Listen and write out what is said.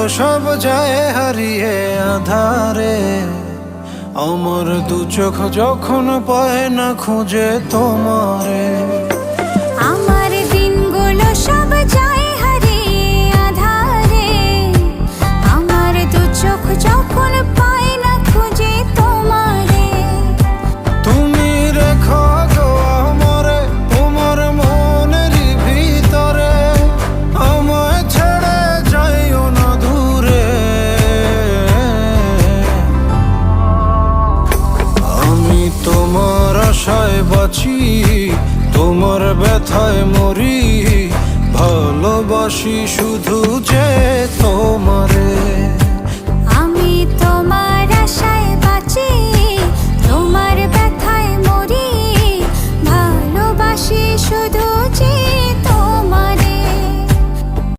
সব যায় হারিয়ে আধারে, আমার দু চোখ যখন পায় না খুঁজে তোমারে। আমার দিনগুলো সব যায় হারিয়ে আঁধারে, আমার দু চোখ যখন পায় না খুঁজে তোমারে। তুমি রেখো গো আমারে তোমার মনেরই ভিতরে, আমায় ছেড়ে যাইও না দূরে। আমি তোমার আশায় বাঁচি, তোমার ব্যথায় মরি, ভালোবাসি শুধু যে তোমার।